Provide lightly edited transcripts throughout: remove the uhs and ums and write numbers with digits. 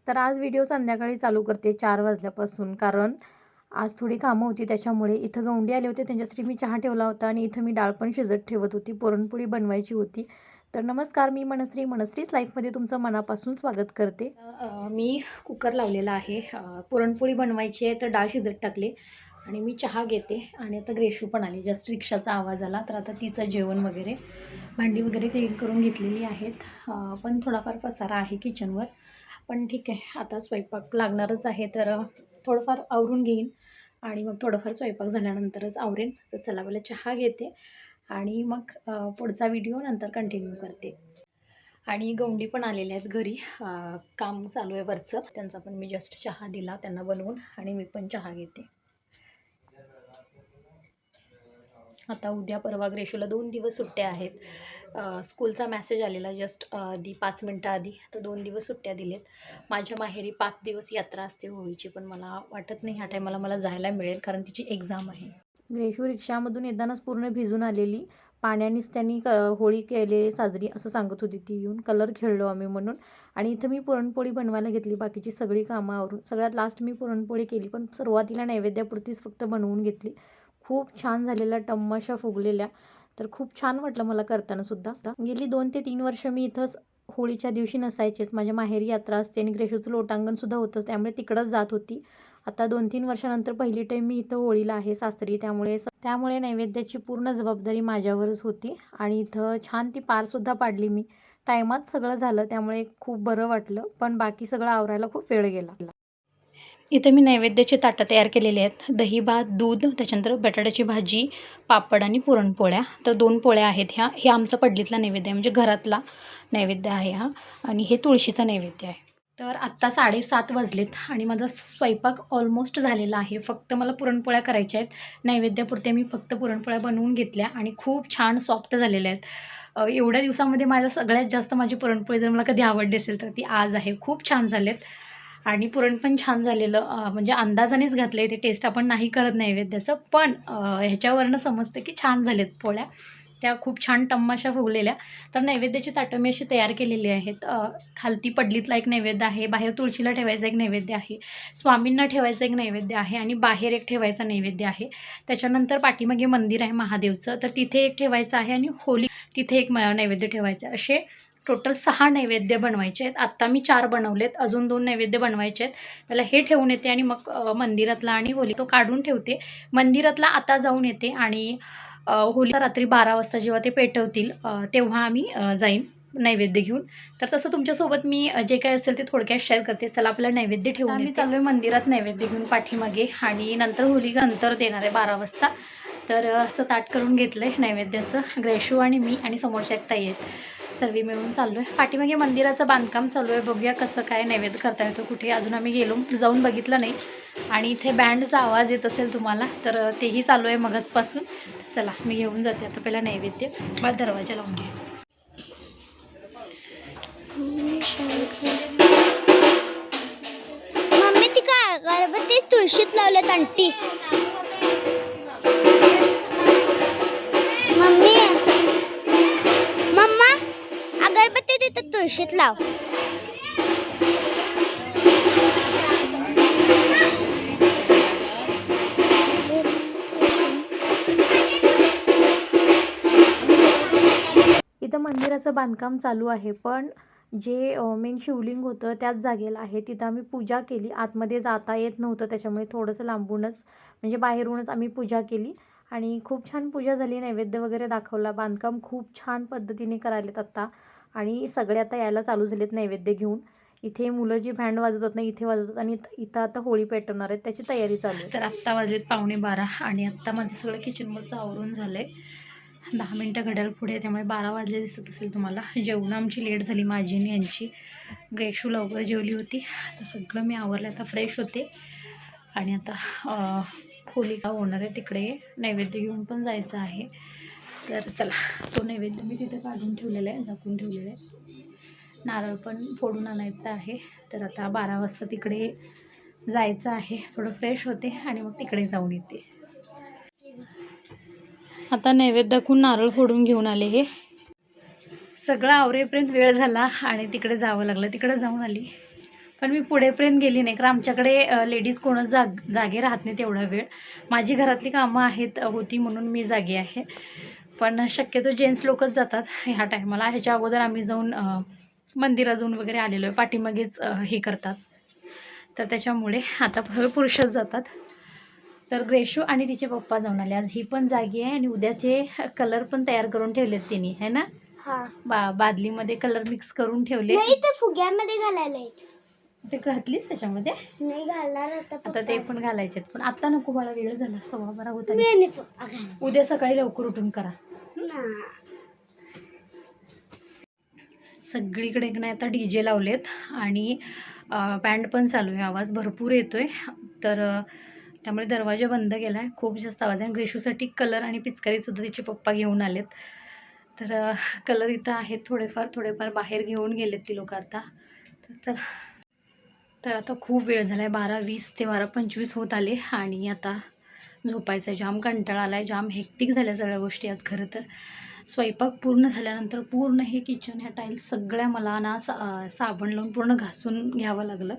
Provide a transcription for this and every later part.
तर आज व्हिडिओ संध्याकाळी चालू करते 4 वाजल्यापासून, कारण आज थोडी कामं होती त्याच्यामुळे. इथं गवंडी आले होते, त्यांच्यासाठी मी चहा ठेवला होता आणि इथं मी डाळ पण शिजत ठेवत होती. पुरणपोळी बनवायची होती. तर नमस्कार, मी मनस्रीच लाईफमध्ये तुमचं मनापासून स्वागत करते. मी कुकर लावलेला आहे. पुरणपोळी बनवायची आहे तर डाळ शिजत टाकले आणि मी चहा घेते. आणि आता ग्रेशू पण आली, जस्ट रिक्षाचा आवाज आला, तर आता तिचं जेवण वगैरे, भांडी वगैरे क्लीन करून घेतलेली आहेत. पण थोडाफार पसारा आहे किचनवर, पण ठीक आहे, आता स्वयंपाक लागणारच आहे, तर थोडंफार आवरून घेईन आणि मग थोडंफार स्वयंपाक झाल्यानंतरच आवरेन. तर चला, मला चहा घेते आणि मग पुढचा व्हिडिओ नंतर कंटिन्यू करते. आणि गवंडी पण आलेले आहेत घरी, काम चालू आहे वरचं, त्यांचा पण मी जस्ट चहा दिला त्यांना बनवून आणि मी पण चहा घेते. आता उद्या परवा ग्रेशूला 2 दिवस सुट्ट्या आहेत. स्कूलचा मेसेज आलेला जस्ट 5 मिनटं आधी, तर 2 दिवस सुट्ट्या दिलेत. माझ्या माहेरी 5 दिवस यात्रा असते होळीची, पण मला वाटत नाही ह्या टायमाला मला जायला मिळेल, कारण तिची एक्झाम आहे. ग्रेशू रिक्षामधून येतानाच पूर्ण भिजून आलेली. पाण्यानेच त्यांनी होळी केलेली साजरी असं सांगत होती ती येऊन. कलर खेळलो आम्ही म्हणून. आणि इथं मी पुरणपोळी बनवायला घेतली, बाकीची सगळी कामं आवरून. सगळ्यात लास्ट मी पुरणपोळी केली, पण सुरुवातीला नैवेद्यापुरतीच फक्त बनवून घेतली. खूप छान झालेल्या, टम्म अशा फुगलेल्या, तर खूप छान वाटलं मला करताना सुद्धा. गेली 2 ते 3 वर्ष मी इथंच होळीच्या दिवशी नसायचेच. माझ्या माहेरी यात्रा असते आणि ग्रेशूचं लोटांगणसुद्धा होतंच, त्यामुळे तिकडंच जात होती. आता 2-3 वर्षानंतर पहिली टाईम मी इथं होळीला आहे सासरी, त्यामुळे नैवेद्याची पूर्ण जबाबदारी माझ्यावरच होती. आणि इथं छान ती पारसुद्धा पाडली मी. टायमात सगळं झालं, त्यामुळे खूप बरं वाटलं, पण बाकी सगळं आवरायला खूप वेळ गेला. इथे मी नैवेद्याची ताटं तयार केलेली आहेत. दही भात, दूध, त्याच्यानंतर बटाट्याची भाजी, पापड आणि पुरणपोळ्या. तर 2 पोळ्या आहेत ह्या. हे आमचा पडलीतला नैवेद्य आहे, म्हणजे घरातला नैवेद्य आहे हा. आणि हे तुळशीचा नैवेद्य आहे. तर आत्ता 7:30 वाजलेत आणि माझा स्वयंपाक ऑलमोस्ट झालेला आहे. फक्त मला पुरणपोळ्या करायच्या आहेत. नैवेद्यापुरत्या मी फक्त पुरणपोळ्या बनवून घेतल्या आणि खूप छान सॉफ्ट झालेल्या आहेत. एवढ्या दिवसामध्ये माझ्या सगळ्यात जास्त माझी पुरणपोळी जर मला कधी आवडली असेल तर ती आज आहे. खूप छान झालेत आणि पुरण पण छान झालेलं. म्हणजे अंदाजानेच घातलं आहे, ते टेस्ट आपण नाही करत नैवेद्याचं, पण ह्याच्यावरनं समजतं की छान झालेत पोळ्या. त्या खूप छान टम्म अशा फुगलेल्या. तर नैवेद्याची ताटं मी अशी तयार केलेली आहेत. खालती पडलीतला एक नैवेद्य आहे, बाहेर तुळशीला ठेवायचा एक नैवेद्य आहे, स्वामींना ठेवायचा एक नैवेद्य आहे आणि बाहेर एक ठेवायचा नैवेद्य आहे. त्याच्यानंतर पाठीमागे मंदिर आहे महादेवचं, तर तिथे एक ठेवायचं आहे आणि होली तिथे एक नैवेद्य ठेवायचं आहे. असे टोटल 6 नैवेद्य बनवायचे आहेत. आत्ता मी 4 बनवलेत, अजून 2 नैवेद्य बनवायचे आहेत. त्याला हे ठेवून येते आणि मग मंदिरातला आणि होली तो काढून ठेवते. मंदिरातला आता जाऊन येते आणि होलीला रात्री 12 वाजता जेव्हा ते पेटवतील तेव्हा आम्ही जाईन नैवेद्य घेऊन. तर तसं तुमच्यासोबत मी जे काही असेल ते थोडक्यात शेअर करते. चला, आपल्याला नैवेद्य ठेवून आम्ही चाललो आहे मंदिरात नैवेद्य घेऊन पाठीमागे, आणि नंतर होली नंतर देणार आहे 12 वाजता. तर असं ताट करून घेतलं आहे नैवेद्याचं. ग्रेशू आणि मी आणि समोरच्या एक ताई आहेत, सर्व मिळून चाललो आहे. पाठीमागे मंदिराचं बांधकाम चालू आहे, बघूया कसं काय नैवेद्य करता येतो. कुठे अजून आम्ही जाऊन बघितलं नाही. आणि इथे बँडचा आवाज येत असेल तुम्हाला, तर तेही चालू आहे मगचपासून. चला, मी घेऊन जाते आता पहिला नैवेद्य. मला दरवाजा लावून घे. मम्मी ती काय अगरबत्ती तुळशीत लावल्यात आंटी. मम्मी, मम्मा अगरबत्ती तिथं तुळशीत लाव. इथं मंदिराचं बांधकाम चालू आहे, पण जे मेन शिवलिंग होतं त्याच जागेला आहे. तिथं आम्ही पूजा केली. आतमध्ये जाता येत नव्हतं, त्याच्यामुळे थोडंसं लांबूनच, म्हणजे बाहेरूनच आम्ही पूजा केली आणि खूप छान पूजा झाली. नैवेद्य वगैरे दाखवला. बांधकाम खूप छान पद्धतीने करायलेत आत्ता, आणि सगळे आता यायला चालू झालेत नैवेद्य घेऊन. इथे मुलं जी बँड वाजवतात ना, इथे वाजवतात, आणि इथं आता होळी पेटवणार आहेत, त्याची तयारी चालू आहे. तर आत्ता वाजलेत 11:45 आणि आत्ता माझं सगळं किचनवरचं आवरून झालं आहे. 10 मिनटं घड्याळ पुढे, त्यामुळे 12 वाजले दिसत असेल तुम्हाला. जेवण आमची लेट झाली, माझी आणि यांची. ग्रेशू लवकर जेवली होती. आता सगळं मी आवरलं, आता फ्रेश होते आणि आता होलिका होणार आहे तिकडे, नैवेद्य घेऊन पण जायचं आहे. तर चला, तो नैवेद्य मी तिथे काढून ठेवलेला आहे, झाकून ठेवलेलं आहे. नारळ पण फोडून आणायचं आहे. तर आता 12 वाजता तिकडे जायचं आहे. थोडं फ्रेश होते आणि मग तिकडे जाऊन येते. आता नैवेद्य दाखवून नारळ फोडून घेऊन आले. हे सगळं आवरेपर्यंत वेळ झाला आणि तिकडे जावं लागलं. तिकडे जाऊन आली. पण मी पुढेपर्यंत गेली नाही, कारण आमच्याकडे लेडीज कोणच जागे राहत नाही तेवढा वेळ. माझी घरातली कामं होती म्हणून मी जागी आहे. पण शक्यतो जेंट्स लोकच जातात ह्या टायमाला. ह्याच्या अगोदर आम्ही जाऊन मंदिरात जाऊन वगैरे आलेलो आहे. पाठीमागेच हे करतात, तर त्याच्यामुळे आता पुरुषच जातात. तर ग्रेशू आणि तिचे पप्पा जाऊन आले. आज ही पण जागी आहे आणि उद्याचे कलर पण तयार करून ठेवलेत तिने, है ना. बादलीमध्ये कलर मिक्स करून ठेवले. नाही ते फुग्यामध्ये घालायला आहेत. ते घातलीस त्याच्यामध्ये? नाही घालणार आता ते पण घालायचे, पण आता नको बाळा, वेळ झाला 12:15 होता. उद्या सकाळी लवकर उठून करा. सगळीकडे नाही आता DJ लावलेत आणि बँड पण चालू आहे. आवाज भरपूर येतोय, तर त्यामुळे दरवाजा बंद केला आहे. खूप जास्त आवाज आहे. ग्रेशूसाठी कलर आणि पिचकारीसुद्धा तिचे पप्पा घेऊन आलेत. तर कलर इथं आहेत थोडेफार बाहेर घेऊन गेलेत ती लोक आता. तर आता खूप वेळ झाला आहे. 12:20 ते 12:25 होत आले आणि आता झोपायचं आहे. जाम कंटाळा आला आहे, जाम हेक्टिक झाल्या सगळ्या गोष्टी आज. खरं तर स्वयंपाक पूर्ण झाल्यानंतर पूर्ण हे किचन, ह्या टाईल्स सगळ्या मला ना साबण लावून पूर्ण घासून घ्यावं लागलं.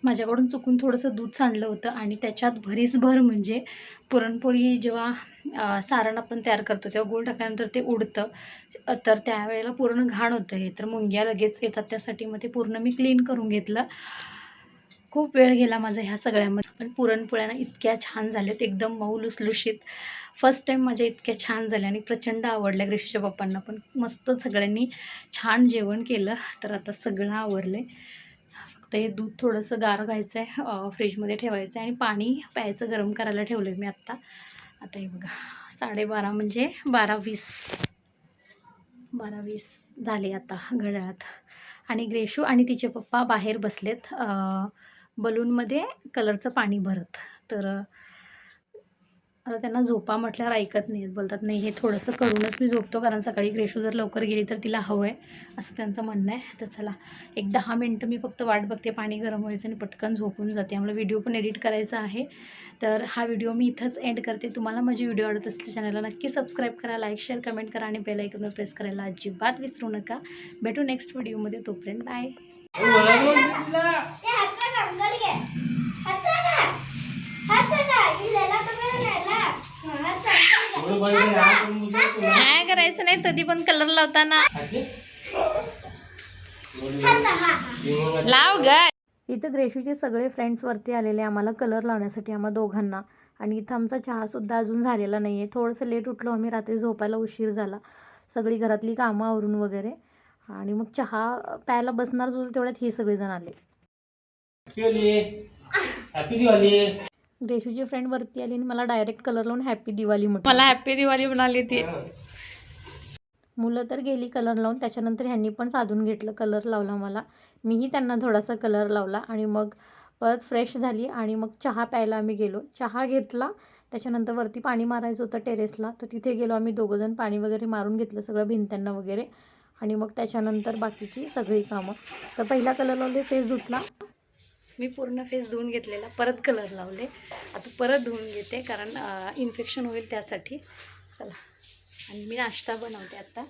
माझ्याकडून चुकून थोडंसं दूध सांडलं होतं आणि त्याच्यात भरीसभर म्हणजे पुरणपोळी जेव्हा सारण आपण तयार करतो तेव्हा गूळ टाकल्यानंतर ते उडतं, तर त्यावेळेला पूर्ण घाण होतं हे. तर मुंग्या लगेच येतात, त्यासाठी मग ते पूर्ण मी क्लीन करून घेतलं. खूप वेळ गेला माझा ह्या सगळ्यामध्ये. पण पुरणपोळ्याना इतक्या छान झाल्यात, एकदम मऊ लुसलुशीत. फर्स्ट टाईम माझ्या इतक्या छान झाल्या आणि प्रचंड आवडल्या. ग्रेशूच्या पप्पांना पण मस्त सगळ्यांनी छान जेवण केलं. तर आता सगळं आवरलं आहे. फक्त हे दूध थोडंसं गार व्हायचं आहे, फ्रीजमध्ये ठेवायचं आहे आणि पाणी प्यायचं गरम करायला ठेवलं आहे मी आत्ता. आता हे बघा 12:30 म्हणजे 12:20 झाले आता घड्याळात. आणि ग्रेशू आणि तिचे पप्पा बाहेर बसलेत बलूनमध्ये कलरचं पाणी भरत. तर आता त्यांना झोपा म्हटल्यावर ऐकत नाहीत, बोलतात नाही हे थोडंसं करूनच मी झोपतो, कारण सकाळी ग्रेशू जर लवकर गेली तर तिला हवं आहे असं त्यांचं म्हणणं आहे. तर चला एक 10 मिनटं मी फक्त वाट बघते, पाणी गरम व्हायचं आणि पटकन झोपून जाते. आम्हाला व्हिडिओ पण एडिट करायचा आहे. तर हा व्हिडिओ मी इथंच एंड करते. तुम्हाला माझी व्हिडिओ आवडत असतील तर चॅनलला नक्की सबस्क्राईब करा, लाईक शेअर कमेंट करा आणि बेल आयकॉनवर प्रेस करायला अजिबात विसरू नका. भेटू नेक्स्ट व्हिडिओमध्ये, तोपर्यंत बाय. काय करायचं नाही, कधी पण कलर लावताना लाव ग. इथं ग्रेशूचे सगळे फ्रेंड्स वरती आलेले आम्हाला कलर लावण्यासाठी, आम्हा दोघांना. आणि इथं आमचा चहासुद्धा अजून झालेला नाही आहे. थोडंसं लेट उठलो आम्ही, रात्री झोपायला उशीर झाला, सगळी घरातली कामं आवरून वगैरे. आणि मग चहा प्यायला बसणार जो तेवढ्यात हे सगळेजण आले. ग्रेशूची फ्रेंड वरती आली आणि मला डायरेक्ट कलर लावून हॅपी दिवाळी म्हटलं. मला हॅपी दिवाळी म्हणाली ती. मुलं तर गेली कलर लावून. त्याच्यानंतर ह्यांनी पण साधून घेतलं, कलर लावला मला. मीही त्यांना थोडासा कलर लावला आणि मग परत फ्रेश झाली आणि मग चहा प्यायला आम्ही गेलो. चहा घेतला, त्याच्यानंतर वरती पाणी मारायचं होतं टेरेसला, तर तिथे गेलो आम्ही दोघंजण. पाणी वगैरे मारून घेतलं सगळं भिंत्यांना वगैरे आणि मग त्याच्यानंतर बाकीची सगळी कामं. तर पहिला कलर लावले, फेस धुतला मी, पूर्ण फेस धुवून घेतलेला, परत कलर लावले. आता परत धुवून घेते कारण इन्फेक्शन होईल त्यासाठी. चला, आणि मी नाश्ता बनवते आता.